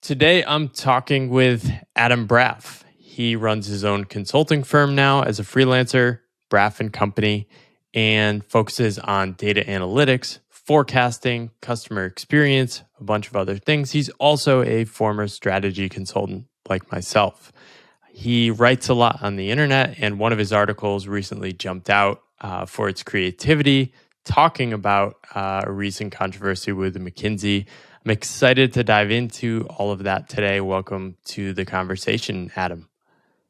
Today, I'm talking with Adam Braff. He runs his own consulting firm now as a freelancer, Braff and Company, and focuses on data analytics, forecasting, customer experience, a bunch of other things. He's also a former strategy consultant like myself. He writes a lot on the internet, and one of his articles recently jumped out for its creativity, talking about a recent controversy with McKinsey. I'm excited to dive into all of that today. Welcome to the conversation, Adam.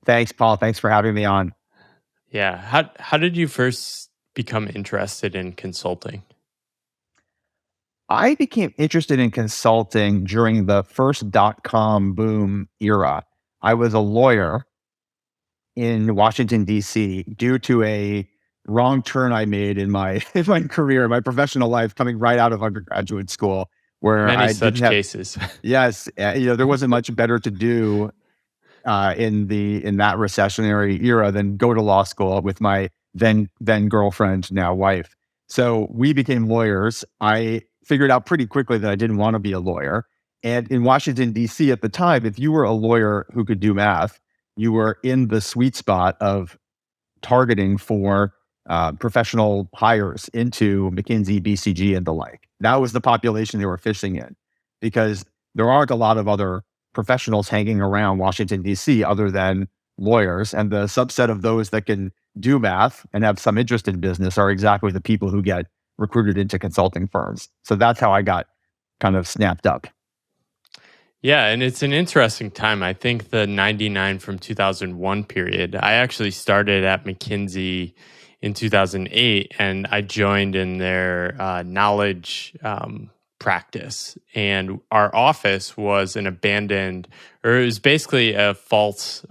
Thanks, Paul. Thanks for having me on. Yeah. How did you first become interested in consulting? I became interested in consulting during the first dot-com boom era. I was a lawyer in Washington, D.C. due to a wrong turn I made in my career, my professional life, coming right out of undergraduate school, where Many I such didn't have. cases. Yes, there wasn't much better to do in that recessionary era than go to law school with my then girlfriend, now wife. So we became lawyers. I figured out pretty quickly that I didn't want to be a lawyer. And in Washington, D.C. at the time, if you were a lawyer who could do math, you were in the sweet spot of targeting for professional hires into McKinsey, BCG, and the like. That was the population they were fishing in, because there aren't a lot of other professionals hanging around Washington, D.C. other than lawyers. And the subset of those that can do math and have some interest in business are exactly the people who get recruited into consulting firms. So that's how I got kind of snapped up. Yeah, and it's an interesting time. I think the 99 from 2001 period, I actually started at McKinsey in 2008, and I joined in their knowledge practice. And our office was an abandoned, or it was basically a false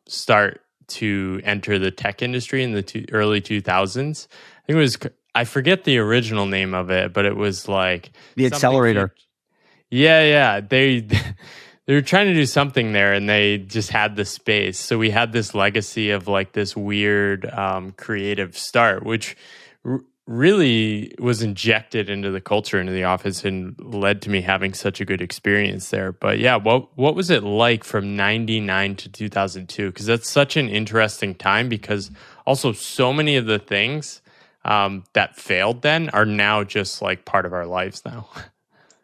start to enter the tech industry in the early 2000s. I think it was, I forget the original name of it, but it was like the accelerator. Yeah. They were trying to do something there, and they just had the space. So we had this legacy of like this weird creative start, which really was injected into the culture, into the office, and led to me having such a good experience there. But yeah, what was it like from 99 to 2002? Because that's such an interesting time, because also so many of the things that failed then are now just like part of our lives now.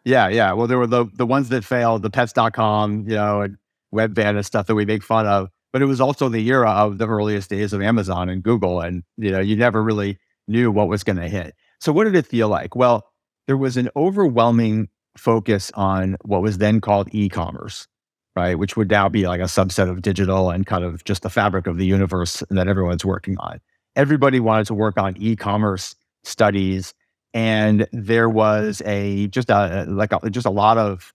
Yeah. Well, there were the ones that failed, the pets.com, and Webvan and stuff that we make fun of. But it was also the era of the earliest days of Amazon and Google. And, you never really knew what was going to hit. So what did it feel like? Well, there was an overwhelming focus on what was then called e-commerce, right? Which would now be like a subset of digital and kind of just the fabric of the universe that everyone's working on. Everybody wanted to work on e-commerce studies. And there was just a lot of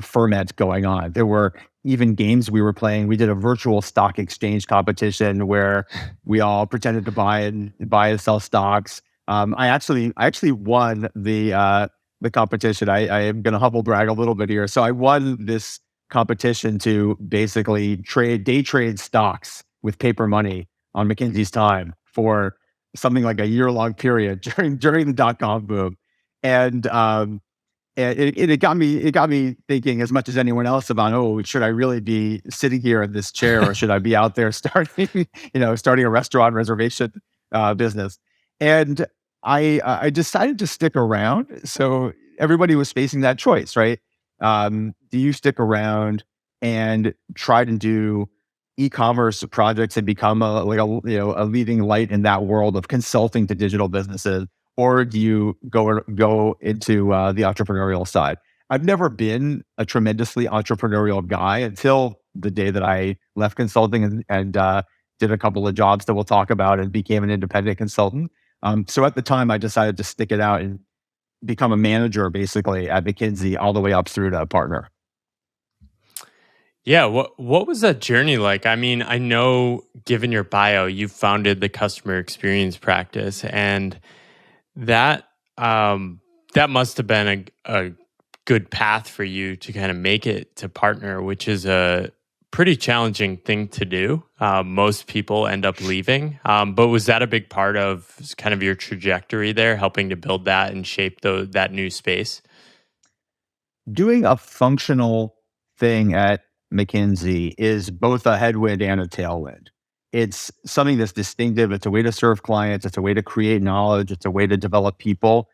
ferment going on. There were even games we were playing. We did a virtual stock exchange competition where we all pretended to buy and sell stocks. I actually won the competition. I am going to humble brag a little bit here. So I won this competition to basically day trade stocks with paper money on McKinsey's time for something like a year-long period during the dot-com boom. And it got me thinking as much as anyone else about, should I really be sitting here in this chair, or should I be out there starting a restaurant reservation business? And I decided to stick around. So everybody was facing that choice, right? Do you stick around and try to do e-commerce projects and become a leading light in that world of consulting to digital businesses, or do you go into the entrepreneurial side? I've never been a tremendously entrepreneurial guy until the day that I left consulting and did a couple of jobs that we'll talk about and became an independent consultant. So at the time, I decided to stick it out and become a manager basically at McKinsey all the way up through to partner. Yeah, what was that journey like? I mean, I know, given your bio, you founded the customer experience practice, and that must have been a good path for you to kind of make it to partner, which is a pretty challenging thing to do. Most people end up leaving, but was that a big part of kind of your trajectory there, helping to build that and shape that new space? doing a functional thing at McKinsey is both a headwind and a tailwind. It's something that's distinctive. It's a way to serve clients. It's a way to create knowledge. It's a way to develop people.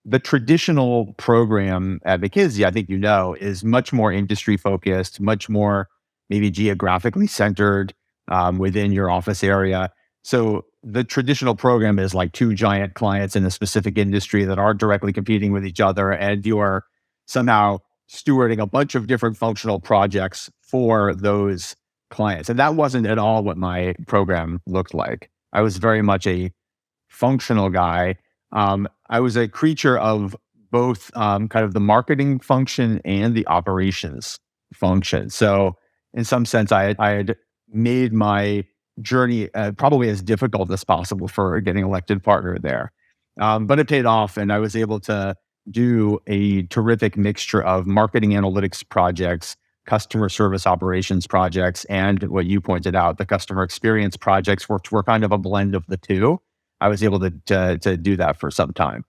The traditional program at McKinsey, I think you know, is much more industry focused, much more maybe geographically centered within your office area. So the traditional program is like two giant clients in a specific industry that are directly competing with each other, and you are somehow stewarding a bunch of different functional projects for those clients. And that wasn't at all what my program looked like. I was very much a functional guy. I was a creature of both kind of the marketing function and the operations function. So, in some sense, I had made my journey probably as difficult as possible for getting elected partner there. But it paid off, and I was able to do a terrific mixture of marketing analytics projects, customer service operations projects, and what you pointed out, the customer experience projects, which were kind of a blend of the two. I was able to do that for some time.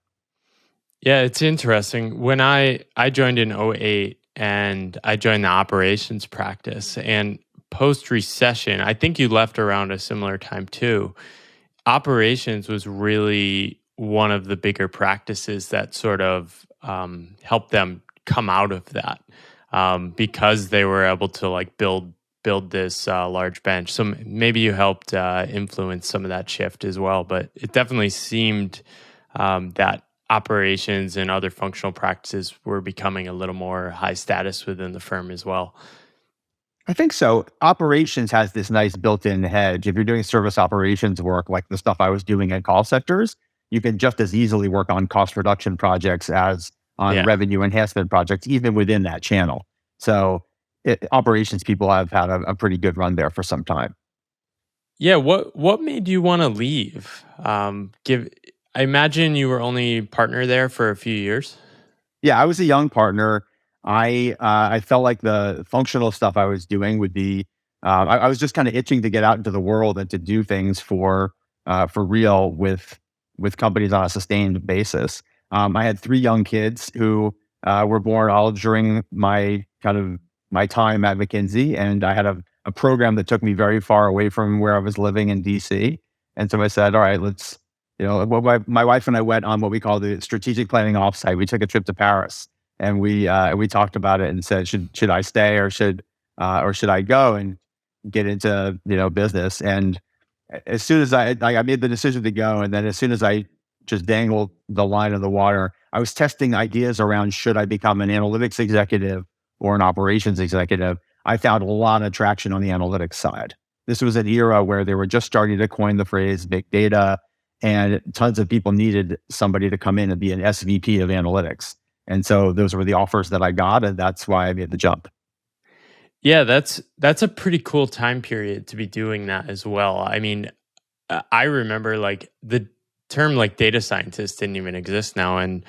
Yeah, it's interesting. When I joined in '08 and I joined the operations practice, and post recession, I think you left around a similar time too. Operations was really one of the bigger practices that sort of helped them come out of that, because they were able to like build this large bench. So maybe you helped influence some of that shift as well. But it definitely seemed that operations and other functional practices were becoming a little more high status within the firm as well. I think so. Operations has this nice built-in hedge. If you're doing service operations work, like the stuff I was doing in call sectors, you can just as easily work on cost reduction projects as on Yeah. revenue enhancement projects, even within that channel. So operations people have had a pretty good run there for some time. Yeah, what made you want to leave? Give I imagine you were only partner there for a few years. Yeah, I was a young partner. I felt like the functional stuff I was doing would be. I was just kind of itching to get out into the world and to do things for real with companies on a sustained basis. I had three young kids who were born all during my time at McKinsey, and I had a program that took me very far away from where I was living in DC. And so I said, all right, let's well, my wife and I went on what we call the strategic planning offsite. We took a trip to Paris, and we talked about it and said, should I stay or should I go and get into business? And as soon as I made the decision to go, and then as soon as I just dangled the line of the water, I was testing ideas around should I become an analytics executive or an operations executive. I found a lot of traction on the analytics side. This was an era where they were just starting to coin the phrase big data, and tons of people needed somebody to come in and be an SVP of analytics. And so those were the offers that I got, and that's why I made the jump. Yeah, that's a pretty cool time period to be doing that as well. I mean, I remember like the term like data scientist didn't even exist now, and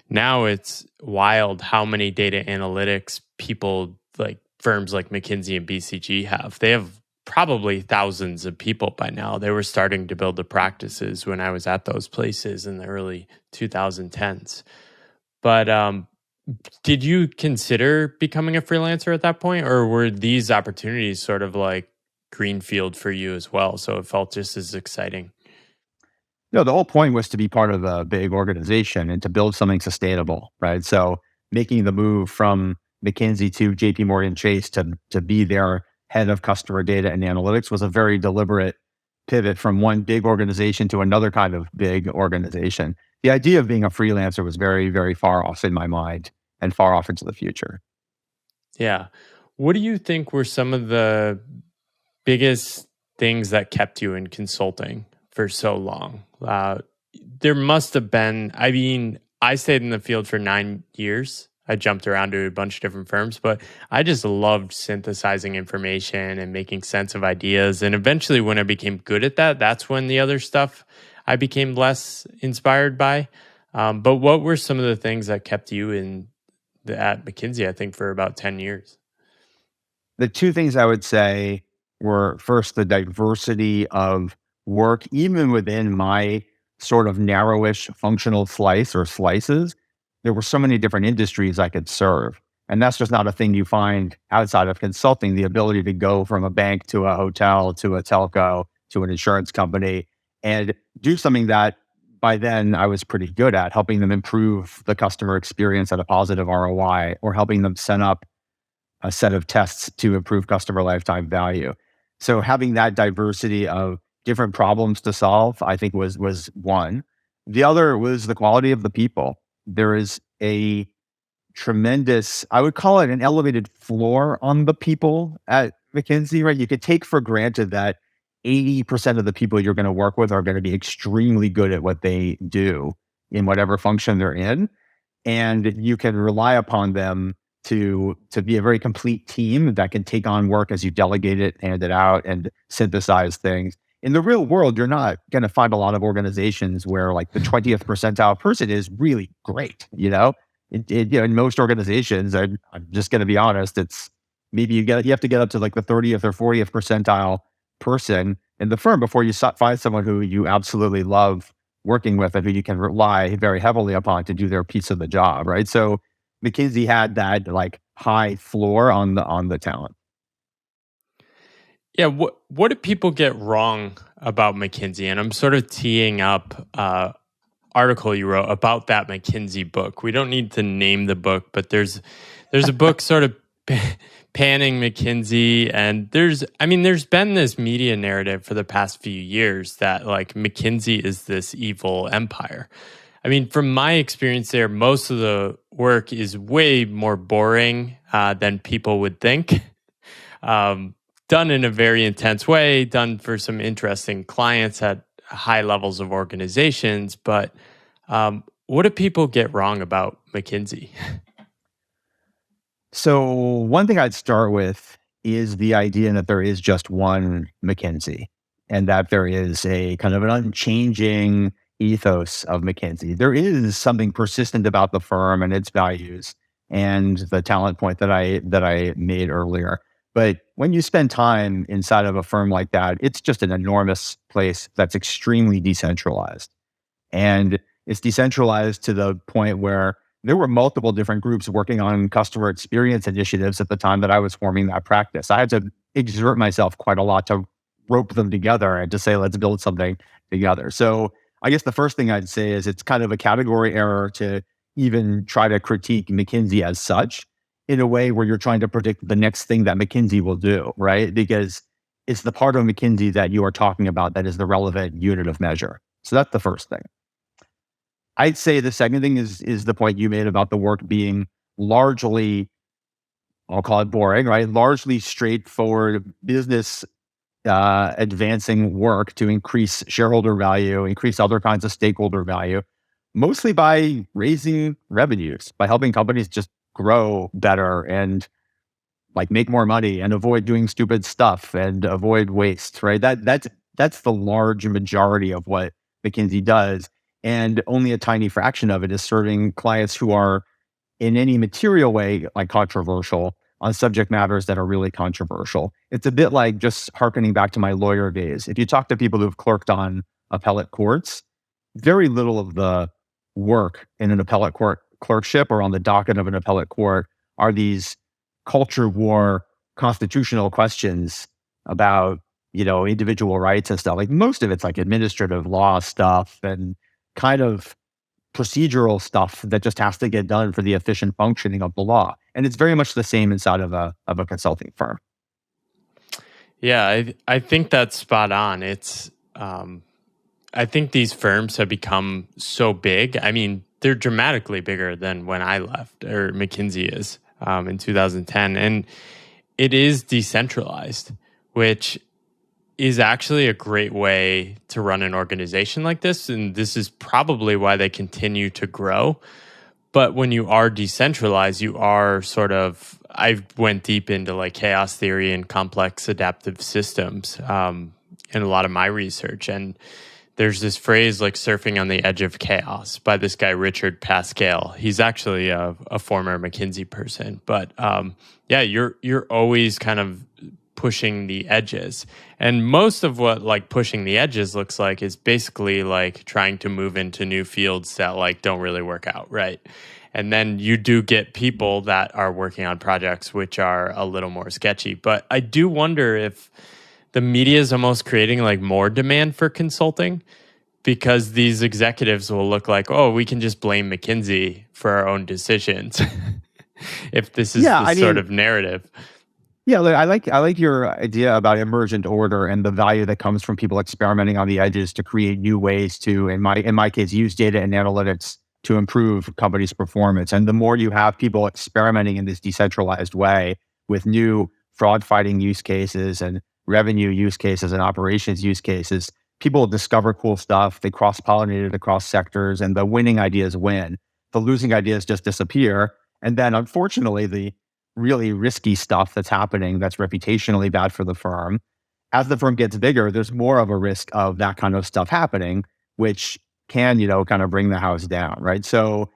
now it's wild how many data analytics people like firms like McKinsey and BCG have. They have probably thousands of people by now. They were starting to build the practices when I was at those places in the early 2010s. But did you consider becoming a freelancer at that point, or were these opportunities sort of like greenfield for you as well? So it felt just as exciting. No, the whole point was to be part of a big organization and to build something sustainable, right? So making the move from McKinsey to JP Morgan Chase to be their head of customer data and analytics was a very deliberate pivot from one big organization to another kind of big organization. The idea of being a freelancer was very, very far off in my mind and far off into the future. Yeah. What do you think were some of the biggest things that kept you in consulting for so long? There must have been, I mean, I stayed in the field for 9 years. I jumped around to a bunch of different firms, but I just loved synthesizing information and making sense of ideas. And eventually, when I became good at that, that's when the other stuff I became less inspired by. But what were some of the things that kept you at McKinsey, I think, for about 10 years? The two things I would say were first, the diversity of work, even within my sort of narrowish functional slice or slices. There were so many different industries I could serve. And that's just not a thing you find outside of consulting, the ability to go from a bank to a hotel to a telco to an insurance company and do something that by then I was pretty good at, helping them improve the customer experience at a positive ROI or helping them set up a set of tests to improve customer lifetime value. So having that diversity of different problems to solve, I think was one. The other was the quality of the people. There is a tremendous, I would call it an elevated floor on the people at McKinsey, right? You could take for granted that 80% of the people you're going to work with are going to be extremely good at what they do in whatever function they're in. And you can rely upon them to be a very complete team that can take on work as you delegate it, hand it out, and synthesize things. In the real world, you're not going to find a lot of organizations where like the 20th percentile person is really great. In most organizations, I'm just going to be honest, it's maybe you have to get up to like the 30th or 40th percentile person in the firm before you find someone who you absolutely love working with and who you can rely very heavily upon to do their piece of the job, right? So McKinsey had that like high floor on the talent. Yeah, what do people get wrong about McKinsey? And I'm sort of teeing up article you wrote about that McKinsey book. We don't need to name the book, but there's a book sort of panning McKinsey, and there's been this media narrative for the past few years that like McKinsey is this evil empire. I mean, from my experience there, most of the work is way more boring than people would think. Done in a very intense way, done for some interesting clients at high levels of organizations. But what do people get wrong about McKinsey? So one thing I'd start with is the idea that there is just one McKinsey and that there is a kind of an unchanging ethos of McKinsey. There is something persistent about the firm and its values and the talent point that I made earlier. But when you spend time inside of a firm like that, it's just an enormous place that's extremely decentralized. And it's decentralized to the point where there were multiple different groups working on customer experience initiatives at the time that I was forming that practice. I had to exert myself quite a lot to rope them together and to say, let's build something together. So I guess the first thing I'd say is it's kind of a category error to even try to critique McKinsey as such in a way where you're trying to predict the next thing that McKinsey will do, right? Because it's the part of McKinsey that you are talking about that is the relevant unit of measure. So that's the first thing. I'd say the second thing is the point you made about the work being largely, I'll call it boring, right? Largely straightforward business advancing work to increase shareholder value, increase other kinds of stakeholder value, mostly by raising revenues, by helping companies just grow better and like make more money and avoid doing stupid stuff and avoid waste, right? That's the large majority of what McKinsey does. And only a tiny fraction of it is serving clients who are in any material way like controversial on subject matters that are really controversial. It's a bit like just hearkening back to my lawyer days. If you talk to people who've clerked on appellate courts, very little of the work in an appellate court clerkship or on the docket of an appellate court are these culture war constitutional questions about, individual rights and stuff. Like most of it's like administrative law stuff and kind of procedural stuff that just has to get done for the efficient functioning of the law. And it's very much the same inside of a consulting firm. Yeah, I think that's spot on. It's I think these firms have become so big. I mean, they're dramatically bigger than when I left, or McKinsey is in 2010. And it is decentralized, which is actually a great way to run an organization like this. And this is probably why they continue to grow. But when you are decentralized, you are sort of, I went deep into like chaos theory and complex adaptive systems in a lot of my research. And there's this phrase like surfing on the edge of chaos by this guy, Richard Pascal. He's actually a former McKinsey person. But yeah, you're always kind of pushing the edges. And most of what like pushing the edges looks like is basically like trying to move into new fields that like don't really work out, right? And then you do get people that are working on projects which are a little more sketchy. But I do wonder if the media is almost creating like more demand for consulting, because these executives will look like, oh, we can just blame McKinsey for our own decisions if this is Yeah, the I sort mean, of narrative. yeah, look, I like your idea about emergent order and the value that comes from people experimenting on the edges to create new ways to, in my case, use data and analytics to improve companies' performance. And the more you have people experimenting in this decentralized way with new fraud fighting use cases and revenue use cases and operations use cases, people discover cool stuff. They cross pollinate it across sectors, and the winning ideas win. The losing ideas just disappear. And then, unfortunately, the really risky stuff that's happening that's reputationally bad for the firm. As the firm gets bigger, there's more of a risk of that kind of stuff happening, which can, kind of bring the house down, right? So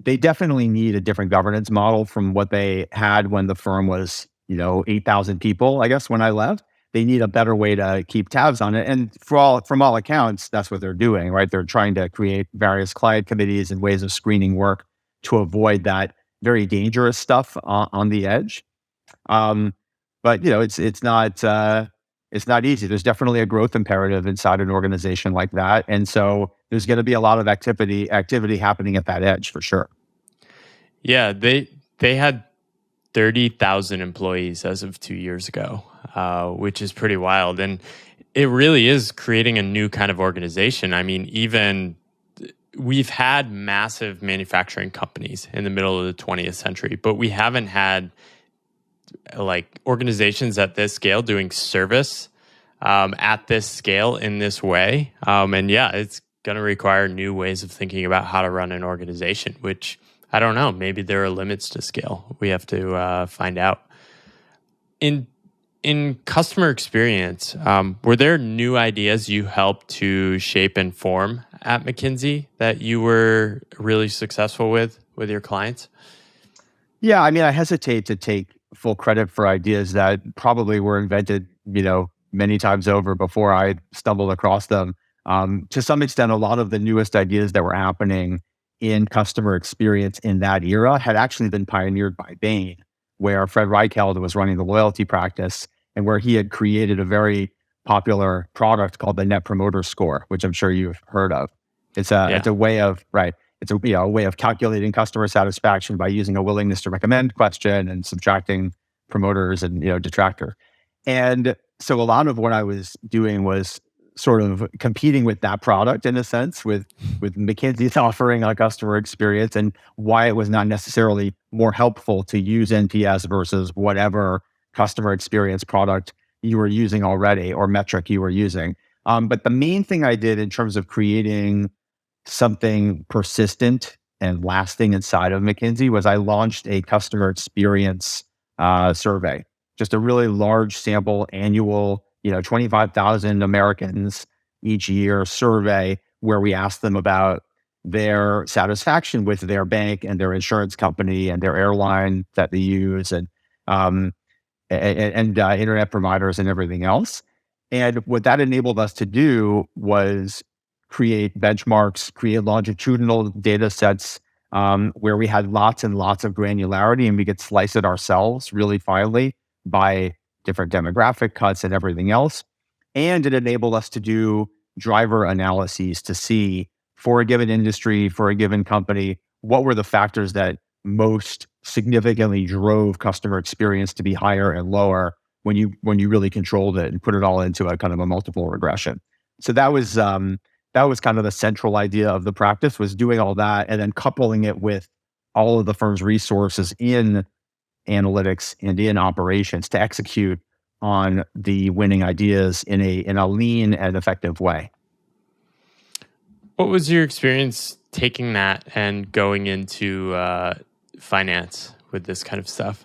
they definitely need a different governance model from what they had when the firm was, 8,000 people, I guess, when I left. They need a better way to keep tabs on it. And from all accounts, that's what they're doing, right? They're trying to create various client committees and ways of screening work to avoid that very dangerous stuff on the edge. Um, but it's not easy. There's definitely a growth imperative inside an organization like that, and so there's going to be a lot of activity happening at that edge for sure. Yeah, they had 30,000 employees as of 2 years ago, which is pretty wild. And it really is creating a new kind of organization. I mean, even we've had massive manufacturing companies in the middle of the 20th century, but we haven't had like organizations at this scale doing service at this scale in this way. And yeah, it's going to require new ways of thinking about how to run an organization, which I don't know. Maybe there are limits to scale. We have to find out. In customer experience, were there new ideas you helped to shape and form at McKinsey that you were really successful with your clients? Yeah, I mean, I hesitate to take full credit for ideas that probably were invented, many times over before I stumbled across them. To some extent, a lot of the newest ideas that were happening in customer experience in that era had actually been pioneered by Bain, where Fred Reichheld was running the loyalty practice and where he had created a very popular product called the Net Promoter Score, which I'm sure you've heard of. It's a way of right. It's a way of calculating customer satisfaction by using a willingness to recommend question and subtracting promoters and detractor. And so a lot of what I was doing was sort of competing with that product in a sense, with McKinsey's offering on customer experience and why it was not necessarily more helpful to use NPS versus whatever customer experience product you were using already or metric you were using. But the main thing I did in terms of creating something persistent and lasting inside of McKinsey was I launched a customer experience survey, just a really large sample annual, 25,000 Americans each year survey where we asked them about their satisfaction with their bank and their insurance company and their airline that they use and internet providers and everything else. And what that enabled us to do was create benchmarks, create longitudinal data sets where we had lots and lots of granularity and we could slice it ourselves really finely by different demographic cuts and everything else. And it enabled us to do driver analyses to see for a given industry, for a given company, what were the factors that most significantly drove customer experience to be higher and lower when you really controlled it and put it all into a kind of a multiple regression. So that was kind of the central idea of the practice, was doing all that and then coupling it with all of the firm's resources in analytics and in operations to execute on the winning ideas in a lean and effective way. What was your experience taking that and going into finance with this kind of stuff?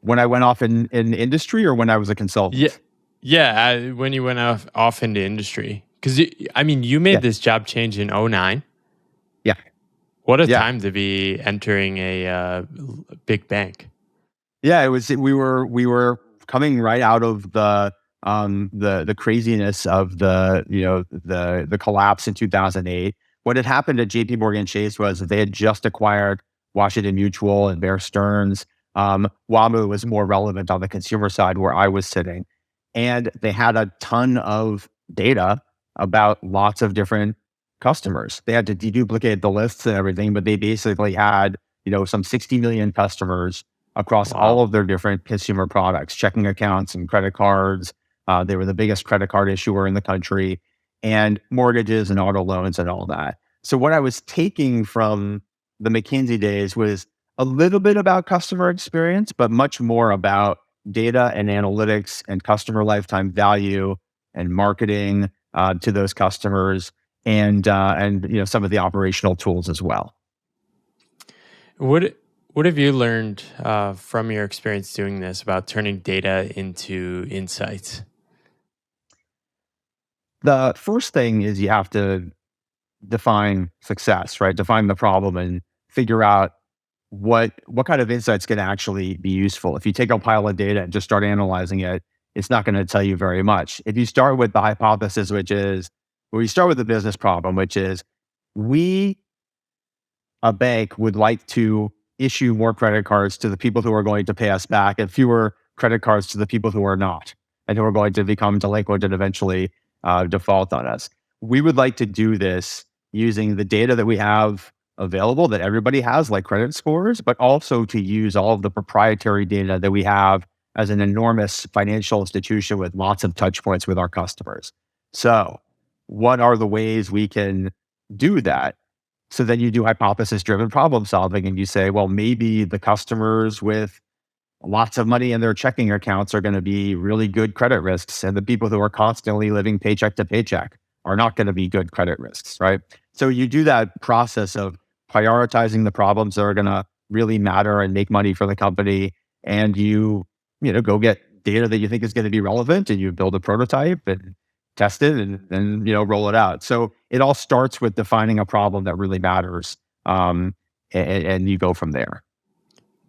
When I went off in industry or when I was a consultant? Yeah, when you went off into industry. Because, you made this job change in 2009. Yeah. What a time to be entering a big bank. Yeah, it was. We were coming right out of the craziness of the collapse in 2008. What had happened at JP Morgan Chase was they had just acquired Washington Mutual and Bear Stearns. WAMU was more relevant on the consumer side where I was sitting. And they had a ton of data about lots of different customers. They had to deduplicate the lists and everything, but they basically had, some 60 million customers across all Wow. of their different consumer products, checking accounts and credit cards. They were the biggest credit card issuer in the country, and mortgages and auto loans and all that. So what I was taking from the McKinsey days was a little bit about customer experience, but much more about data and analytics and customer lifetime value and marketing to those customers, and some of the operational tools as well. What have you learned from your experience doing this about turning data into insights? The first thing is you have to define success, right? Define the problem and figure out what kind of insights can actually be useful. If you take a pile of data and just start analyzing it, it's not going to tell you very much. If you start with the hypothesis, you start with the business problem, which is we, a bank, would like to issue more credit cards to the people who are going to pay us back and fewer credit cards to the people who are not and who are going to become delinquent and eventually default on us. We would like to do this using the data that we have available that everybody has, like credit scores, but also to use all of the proprietary data that we have as an enormous financial institution with lots of touch points with our customers. So what are the ways we can do that? So then you do hypothesis-driven problem solving and you say, well, maybe the customers with lots of money in their checking accounts are going to be really good credit risks. And the people who are constantly living paycheck to paycheck are not going to be good credit risks, right? So you do that process of prioritizing the problems that are going to really matter and make money for the company. And you go get data that you think is going to be relevant and you build a prototype and test it and then, roll it out. So it all starts with defining a problem that really matters. And you go from there.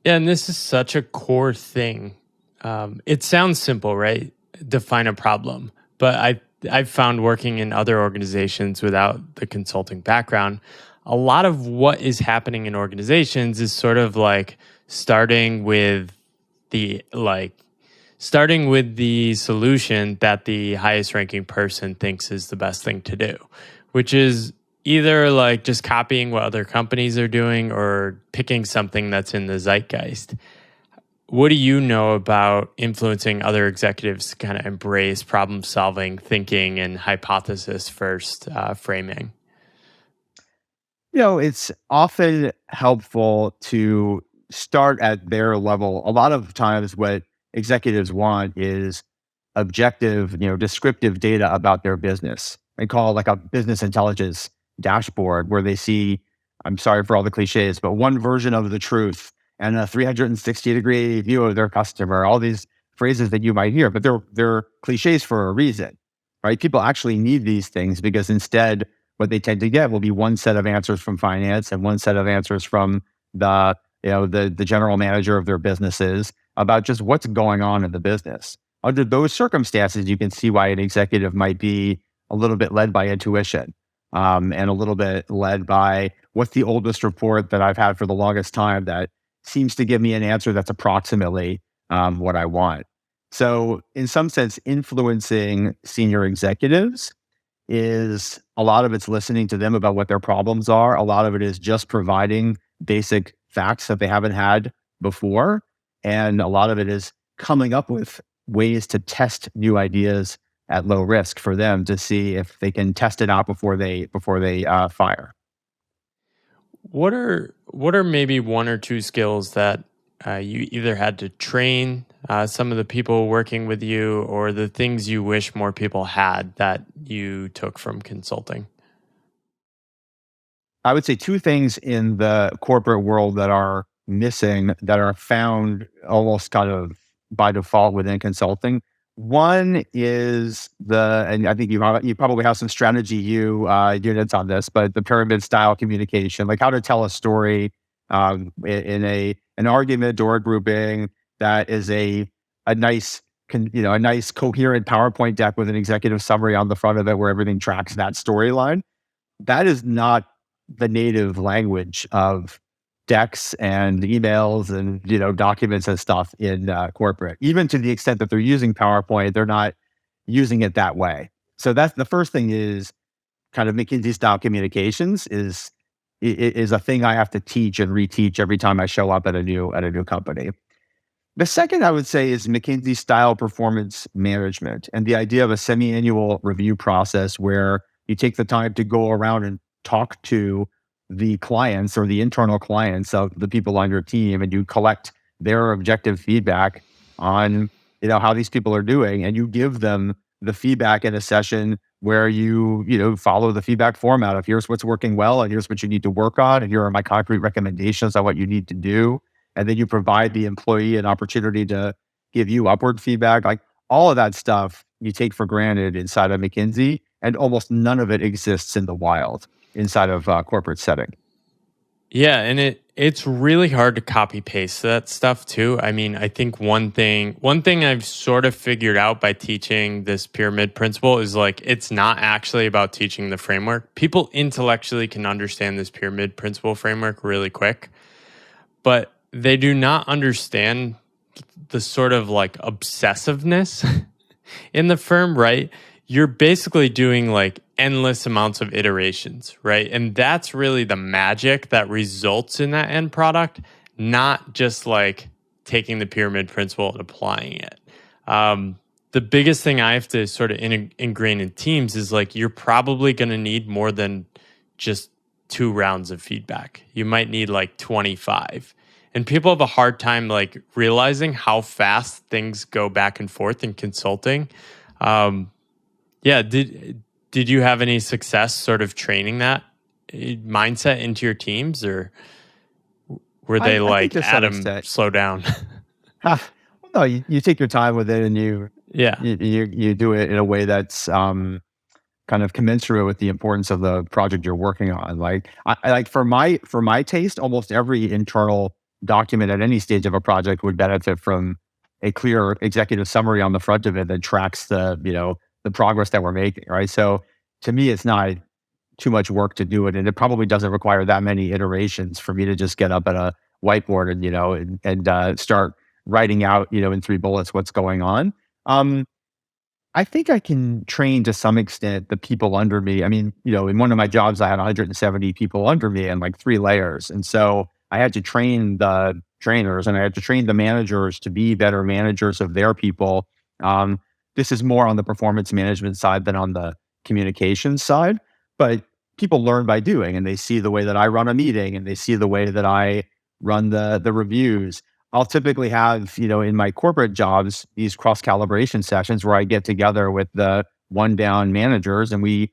Yeah, and this is such a core thing. It sounds simple, right? Define a problem. But I've found working in other organizations without the consulting background, a lot of what is happening in organizations is sort of like starting with the solution that the highest ranking person thinks is the best thing to do, which is either like just copying what other companies are doing or picking something that's in the zeitgeist. What do you know about influencing other executives to kind of embrace problem solving thinking and hypothesis first framing? It's often helpful to start at their level. A lot of times what executives want is objective, descriptive data about their business. They call it like a business intelligence dashboard where they see, I'm sorry for all the cliches, but one version of the truth and a 360-degree view of their customer, all these phrases that you might hear, but they're cliches for a reason, right? People actually need these things because instead what they tend to get will be one set of answers from finance and one set of answers from the general manager of their businesses about just what's going on in the business. Under those circumstances, you can see why an executive might be a little bit led by intuition, and a little bit led by what's the oldest report that I've had for the longest time that seems to give me an answer that's approximately what I want. So in some sense, influencing senior executives is a lot of it's listening to them about what their problems are. A lot of it is just providing basic facts that they haven't had before. And a lot of it is coming up with ways to test new ideas at low risk for them to see if they can test it out before they fire. What are maybe one or two skills that you either had to train some of the people working with you, or the things you wish more people had that you took from consulting? I would say two things in the corporate world that are missing, that are found almost kind of by default within consulting. One is and I think you probably have some strategy units on this, but the pyramid style communication, like how to tell a story in an argument or a grouping that is a nice a nice coherent PowerPoint deck with an executive summary on the front of it where everything tracks that storyline. That is not the native language of decks and emails and documents and stuff in corporate. Even to the extent that they're using PowerPoint, they're not using it that way. So that's the first thing is kind of McKinsey style communications is a thing I have to teach and reteach every time I show up at a new company. The second I would say is McKinsey style performance management and the idea of a semi-annual review process where you take the time to go around and talk to the clients or the internal clients of the people on your team, and you collect their objective feedback on how these people are doing, and you give them the feedback in a session where you follow the feedback format of here's what's working well and here's what you need to work on and here are my concrete recommendations on what you need to do. And then you provide the employee an opportunity to give you upward feedback. Like all of that stuff you take for granted inside of McKinsey, and almost none of it exists in the wild inside of a corporate setting. Yeah, and it's really hard to copy paste that stuff too. I mean, I think one thing I've sort of figured out by teaching this pyramid principle is like it's not actually about teaching the framework. People intellectually can understand this pyramid principle framework really quick, but they do not understand the sort of like obsessiveness in the firm, right? You're basically doing like endless amounts of iterations, right? And that's really the magic that results in that end product, not just like taking the pyramid principle and applying it. The biggest thing I have to sort of ingrain in teams is like you're probably going to need more than just 2 rounds of feedback. You might need like 25. And people have a hard time like realizing how fast things go back and forth in consulting. Yeah, did you have any success sort of training that mindset into your teams, or were they like, Adam, slow down? No, you take your time with it, and you do it in a way that's kind of commensurate with the importance of the project you're working on. Like, I like for my taste, almost every internal document at any stage of a project would benefit from a clear executive summary on the front of it that tracks the progress that we're making, right? So to me, it's not too much work to do it, and it probably doesn't require that many iterations for me to just get up at a whiteboard and start writing out in 3 bullets what's going on. I think I can train to some extent the people under me. I mean, in one of my jobs, I had 170 people under me and like 3 layers, and so I had to train the trainers and I had to train the managers to be better managers of their people. This is more on the performance management side than on the communications side, but people learn by doing, and they see the way that I run a meeting and they see the way that I run the reviews. I'll typically have, in my corporate jobs, these cross calibration sessions where I get together with the 1 down managers and we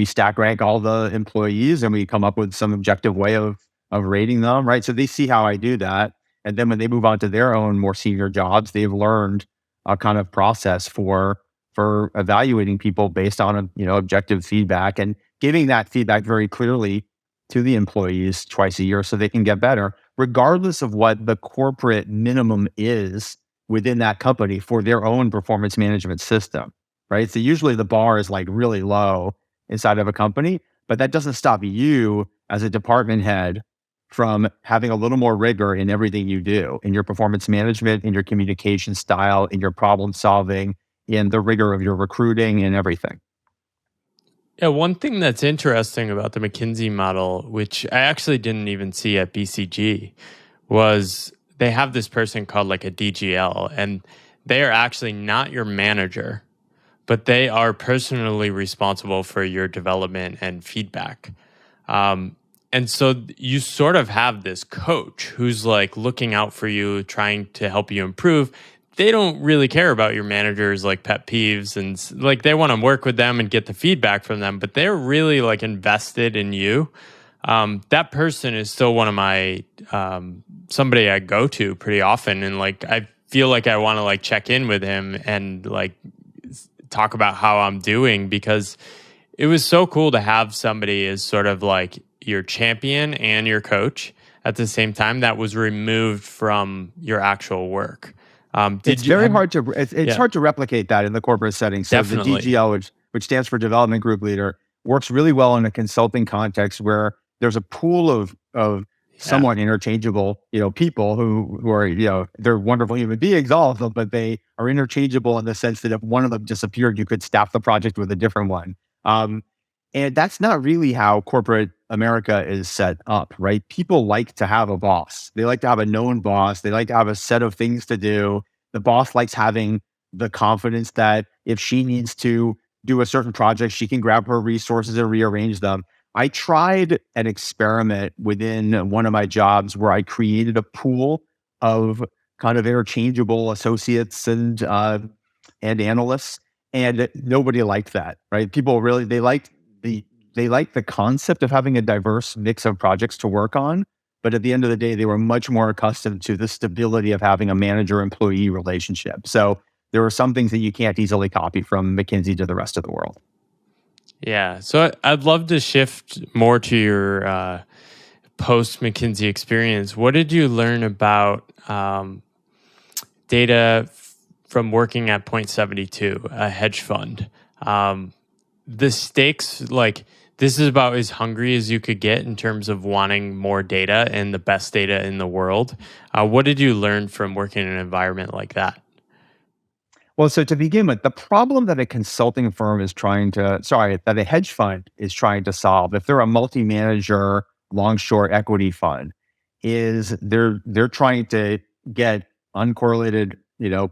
stack rank all the employees and we come up with some objective way of rating them, right? So they see how I do that. And then when they move on to their own more senior jobs, they've learned a kind of process for evaluating people based on objective feedback and giving that feedback very clearly to the employees twice a year so they can get better, regardless of what the corporate minimum is within that company for their own performance management system, right? So usually the bar is like really low inside of a company, but that doesn't stop you as a department head from having a little more rigor in everything you do, in your performance management, in your communication style, in your problem solving, in the rigor of your recruiting and everything. Yeah, one thing that's interesting about the McKinsey model, which I actually didn't even see at BCG, was they have this person called like a DGL, and they are actually not your manager, but they are personally responsible for your development and feedback. And so you sort of have this coach who's like looking out for you, trying to help you improve. They don't really care about your manager's like pet peeves, and like they want to work with them and get the feedback from them, but they're really like invested in you. That person is still one of my somebody I go to pretty often, and like I feel like I want to like check in with him and like talk about how I'm doing, because it was so cool to have somebody as sort of like your champion and your coach at the same time that was removed from your actual work. It's hard to replicate that in the corporate setting. So Definitely. The DGL, which stands for Development Group Leader, works really well in a consulting context where there's a pool of Yeah. somewhat interchangeable, people who are, they're wonderful human beings, all of them, but they are interchangeable in the sense that if one of them disappeared, you could staff the project with a different one. Um, and that's not really how corporate America is set up, right? People like to have a boss. They like to have a known boss. They like to have a set of things to do. The boss likes having the confidence that if she needs to do a certain project, she can grab her resources and rearrange them. I tried an experiment within one of my jobs where I created a pool of kind of interchangeable associates and analysts, and nobody liked that. Right? People really the they liked the concept of having a diverse mix of projects to work on, but at the end of the day, they were much more accustomed to the stability of having a manager-employee relationship. So there are some things that you can't easily copy from McKinsey to the rest of the world. Yeah. So I'd love to shift more to your post McKinsey experience. What did you learn about data from working at Point 72, a hedge fund? The stakes, like, this is about as hungry as you could get in terms of wanting more data and the best data in the world. What did you learn from working in an environment like that? Well, so to begin with, the problem that a consulting firm is that a hedge fund is trying to solve, if they're a multi-manager long short equity fund, is they're trying to get uncorrelated,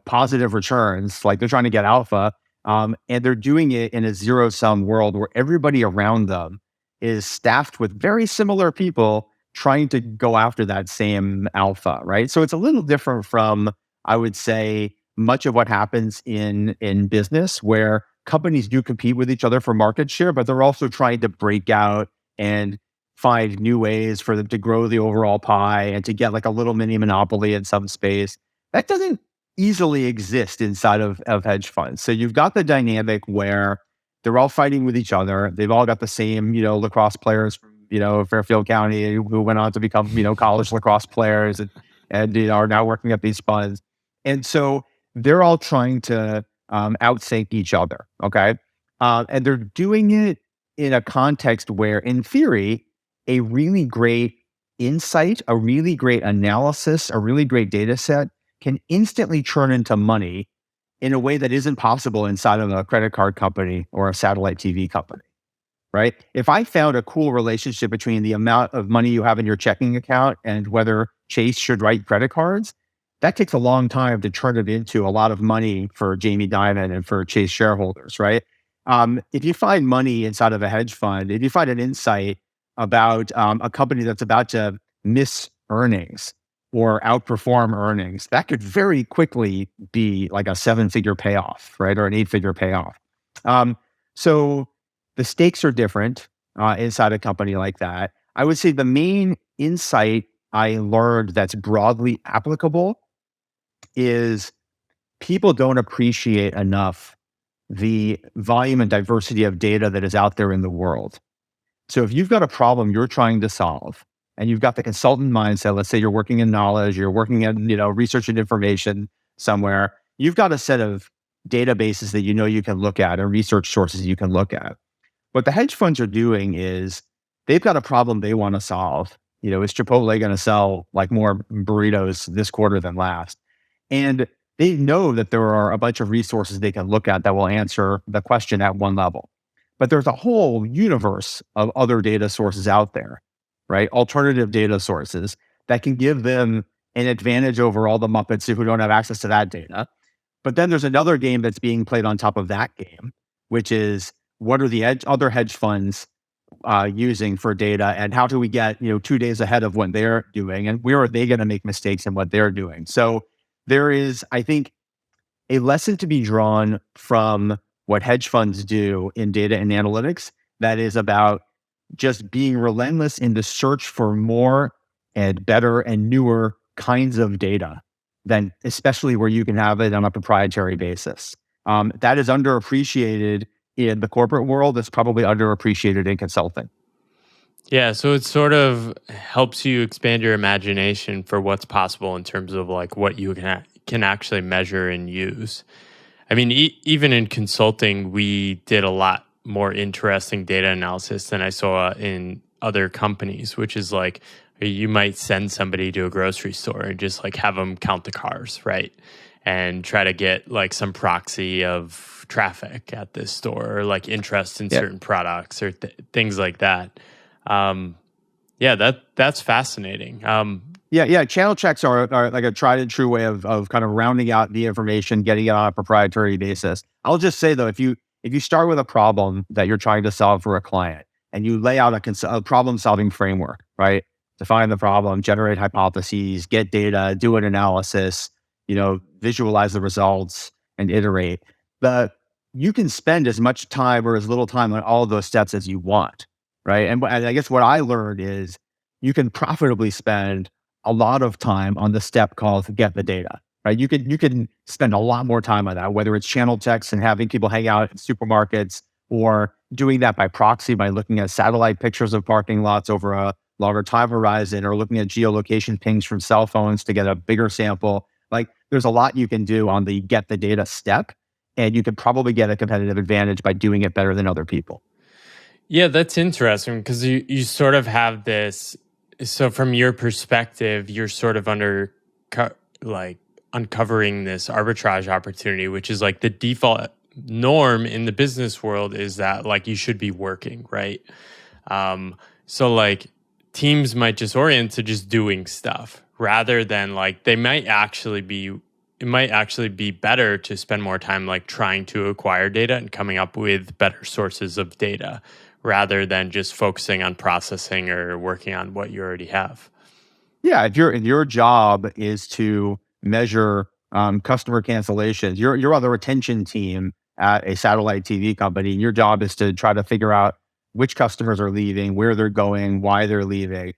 positive returns, like they're trying to get alpha, and they're doing it in a zero sum world where everybody around them is staffed with very similar people trying to go after that same alpha, right? So it's a little different from, I would say, much of what happens in business, where companies do compete with each other for market share, but they're also trying to break out and find new ways for them to grow the overall pie and to get like a little mini monopoly in some space. That doesn't easily exist inside of hedge funds. So you've got the dynamic where they're all fighting with each other. They've all got the same, lacrosse players from, Fairfield County who went on to become, college lacrosse players and are now working at these funds. And so they're all trying to outsync each other. Okay. And they're doing it in a context where, in theory, a really great insight, a really great analysis, a really great data set can instantly turn into money in a way that isn't possible inside of a credit card company or a satellite TV company, right? If I found a cool relationship between the amount of money you have in your checking account and whether Chase should write credit cards, that takes a long time to turn it into a lot of money for Jamie Dimon and for Chase shareholders, right? If you find money inside of a hedge fund, if you find an insight about a company that's about to miss earnings or outperform earnings, that could very quickly be like a 7-figure payoff, right? Or an 8-figure payoff. So the stakes are different inside a company like that. I would say the main insight I learned that's broadly applicable is people don't appreciate enough the volume and diversity of data that is out there in the world. So if you've got a problem you're trying to solve and you've got the consultant mindset, let's say you're working in knowledge, you're working in, research and information somewhere, you've got a set of databases that you can look at and research sources you can look at. What the hedge funds are doing is they've got a problem they want to solve. Is Chipotle going to sell like more burritos this quarter than last? And they know that there are a bunch of resources they can look at that will answer the question at one level. But there's a whole universe of other data sources out there, right? Alternative data sources that can give them an advantage over all the Muppets who don't have access to that data. But then there's another game that's being played on top of that game, which is what are the other hedge funds using for data, and how do we get 2 days ahead of what they're doing, and where are they going to make mistakes in what they're doing? So there is, I think, a lesson to be drawn from what hedge funds do in data and analytics that is about just being relentless in the search for more and better and newer kinds of data, than especially where you can have it on a proprietary basis. That is underappreciated in the corporate world. It's probably underappreciated in consulting. Yeah, so it sort of helps you expand your imagination for what's possible in terms of like what you can actually measure and use. I mean, even in consulting, we did a lot more interesting data analysis than I saw in other companies, which is like Or you might send somebody to a grocery store and just like have them count the cars, right? And try to get like some proxy of traffic at this store, or like interest in certain products, or things like that. That's fascinating. Channel checks are like a tried and true way of kind of rounding out the information, getting it on a proprietary basis. I'll just say though, if you start with a problem that you're trying to solve for a client, and you lay out a problem solving framework, right? Define the problem, generate hypotheses, get data, do an analysis, visualize the results and iterate. You can spend as much time or as little time on all of those steps as you want, right? And I guess what I learned is you can profitably spend a lot of time on the step called get the data, right? You can spend a lot more time on that, whether it's channel checks and having people hang out in supermarkets, or doing that by proxy by looking at satellite pictures of parking lots over a longer time horizon, or looking at geolocation pings from cell phones to get a bigger sample. Like, there's a lot you can do on the get the data step, and you could probably get a competitive advantage by doing it better than other people. Yeah, that's interesting, because you sort of have this. So from your perspective, you're sort of uncovering this arbitrage opportunity, which is like the default norm in the business world is that like you should be working, right? So like teams might just orient to just doing stuff, rather than like it might actually be better to spend more time like trying to acquire data and coming up with better sources of data, rather than just focusing on processing or working on what you already have. Yeah, if your job is to measure customer cancellations, you're on the retention team at a satellite TV company, and your job is to try to figure out which customers are leaving, where they're going, why they're leaving.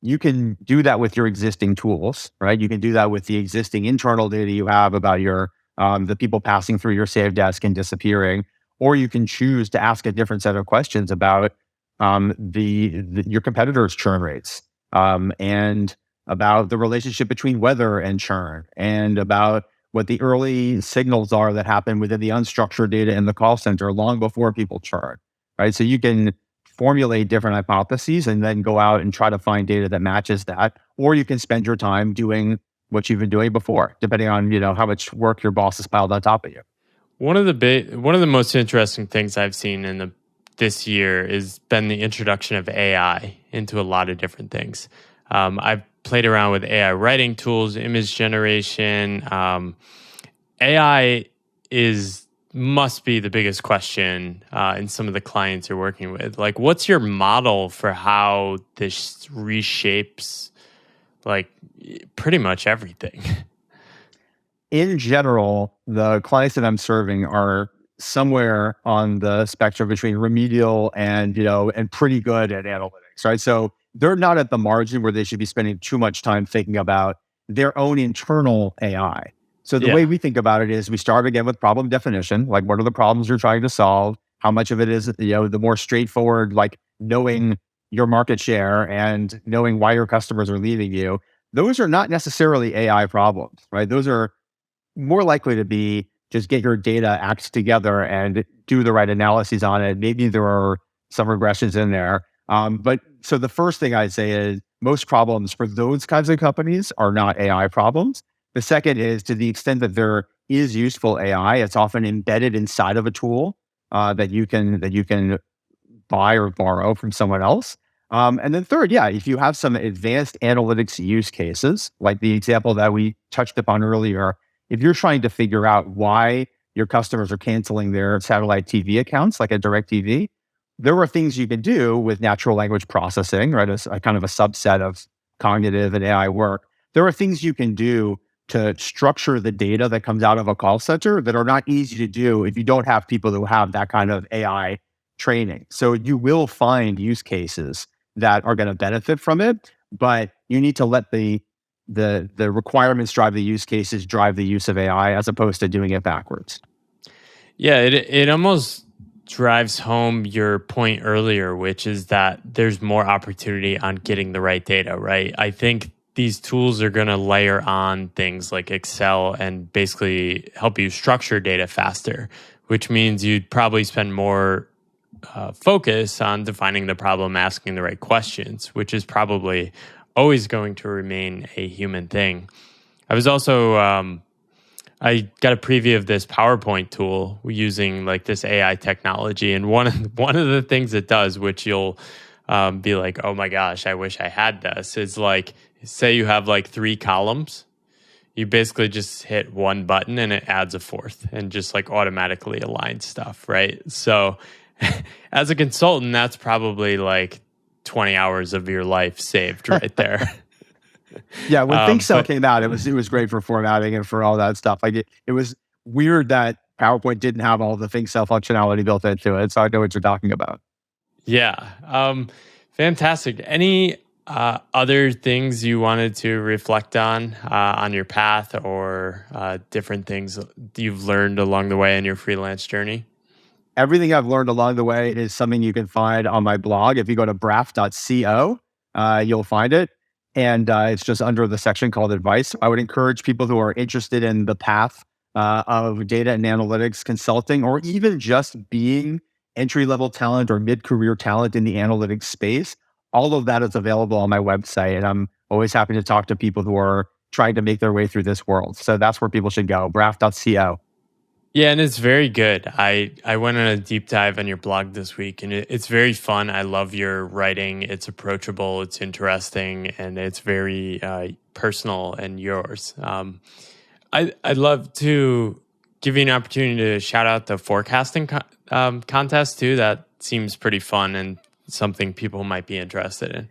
You can do that with your existing tools, right? You can do that with the existing internal data you have about your the people passing through your save desk and disappearing, or you can choose to ask a different set of questions about your competitors' churn rates, and about the relationship between weather and churn, and about what the early signals are that happen within the unstructured data in the call center long before people churn, right? So you can formulate different hypotheses and then go out and try to find data that matches that, or you can spend your time doing what you've been doing before, depending on how much work your boss has piled on top of you. One of the most interesting things I've seen this year has been the introduction of AI into a lot of different things. I've played around with AI writing tools, image generation. AI must be the biggest question in some of the clients you're working with. Like, what's your model for how this reshapes like pretty much everything? In general, the clients that I'm serving are somewhere on the spectrum between remedial and pretty good at analytics, right? So they're not at the margin where they should be spending too much time thinking about their own internal AI. So the way we think about it is we start again with problem definition, like what are the problems you're trying to solve? How much of it is, the more straightforward, like knowing your market share and knowing why your customers are leaving you. Those are not necessarily AI problems, right? Those are more likely to be just get your data acts together and do the right analyses on it. Maybe there are some regressions in there. But so the first thing I'd say is most problems for those kinds of companies are not AI problems. The second is, to the extent that there is useful AI, it's often embedded inside of a tool that you can buy or borrow from someone else. And then third, if you have some advanced analytics use cases, like the example that we touched upon earlier, if you're trying to figure out why your customers are canceling their satellite TV accounts, like a DirecTV, there are things you can do with natural language processing, right? As a kind of a subset of cognitive and AI work. There are things you can do to structure the data that comes out of a call center that are not easy to do if you don't have people who have that kind of AI training. So you will find use cases that are going to benefit from it, but you need to let the requirements drive the use cases, drive the use of AI, as opposed to doing it backwards. Yeah, it almost drives home your point earlier, which is that there's more opportunity on getting the right data, right? I think these tools are going to layer on things like Excel and basically help you structure data faster, which means you'd probably spend more focus on defining the problem, asking the right questions, which is probably always going to remain a human thing. I was also I got a preview of this PowerPoint tool using like this AI technology, and one of the things it does, which you'll be like, oh my gosh, I wish I had this, is like, say you have like 3 columns, you basically just hit one button and it adds a fourth and just like automatically aligns stuff, right? So as a consultant, that's probably like 20 hours of your life saved right there. Yeah, when ThinkCell But came out, it was great for formatting and for all that stuff. Like it was weird that PowerPoint didn't have all the ThinkCell functionality built into it. So I know what you're talking about. yeah, fantastic. Any other things you wanted to reflect on your path, or different things you've learned along the way in your freelance journey? Everything I've learned along the way is something you can find on my blog. If you go to braff.co, you'll find it. And it's just under the section called advice. I would encourage people who are interested in the path of data and analytics consulting, or even just being entry level talent or mid career talent in the analytics space. All of that is available on my website. And I'm always happy to talk to people who are trying to make their way through this world. So that's where people should go, braff.co. Yeah, and it's very good. I went on a deep dive on your blog this week, and it's very fun. I love your writing. It's approachable, it's interesting, and it's very personal and yours. I'd love to give you an opportunity to shout out the forecasting contest too. That seems pretty fun and something people might be interested in.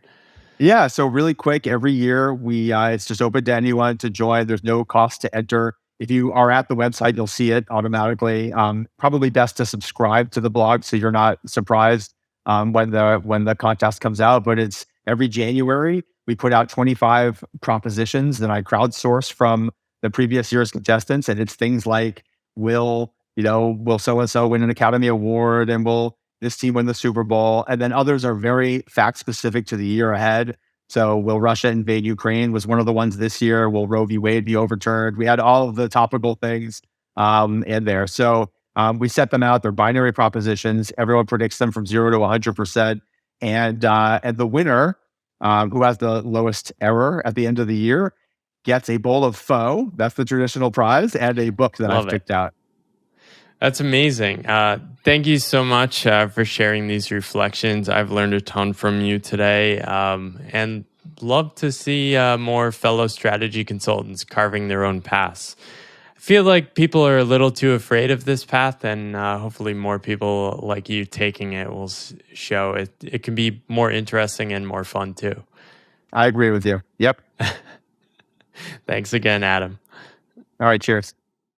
Yeah. So really quick, every year it's just open to anyone to join. There's no cost to enter. If you are at the website, you'll see it automatically. Probably best to subscribe to the blog so you're not surprised when the contest comes out. But it's every January we put out 25 propositions that I crowdsource from the previous year's contestants, and it's things like will so and so win an Academy Award, and will this team win the Super Bowl? And then others are very fact specific to the year ahead. So will Russia invade Ukraine was one of the ones this year. Will Roe v. Wade be overturned? We had all of the topical things in there. So we set them out. They're binary propositions. Everyone predicts them from 0 to 100%. And the winner, who has the lowest error at the end of the year, gets a bowl of pho. That's the traditional prize, and a book that I've Love it. picked out. That's amazing. Thank you so much for sharing these reflections. I've learned a ton from you today, and love to see more fellow strategy consultants carving their own paths. I feel like people are a little too afraid of this path, and hopefully more people like you taking it will show it can be more interesting and more fun too. I agree with you. Yep. Thanks again, Adam. All right. Cheers.